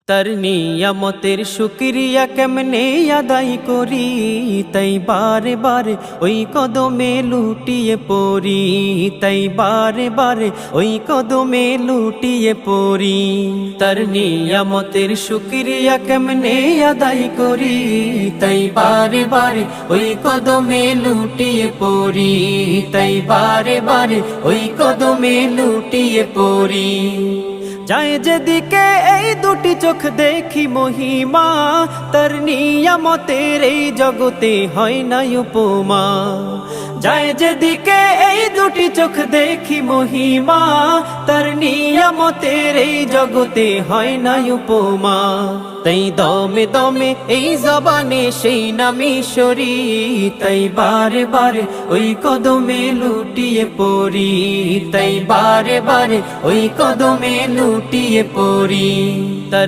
তার নিয়ামতের শুকরিয়া কেমনে আদায় করি, তাই বারে বারে ওই কদমে লুটিয়ে পড়ি, তাই বারে বারে ওই কদমে লুটিয়ে পড়ি। তার নিয়ামতের শুকরিয়া কেমনে আদায় করি, তাই বারে বারে ওই কদমে লুটিয়ে পড়ি, তাই বারে বারে ওই কদমে লুটিয়ে পড়ি। যায় যেদিকে এই দুটি চোখ দেখি মহিমা, তার নিয়ামতের এই জগতে হয় না উপমা। যায় যেদিকে এই দুটি চোখ দেখি মহিমা, তার নিয়ামতের এই জগতে হয় না উপমা। তাই দমে দমে এই জবানে সেই নামে সরি, তাই বারে বারে ওই কদমে লুটিয়ে পড়ি, তাই বারে বারে ওই কদমে লুটিয়ে পড়ি।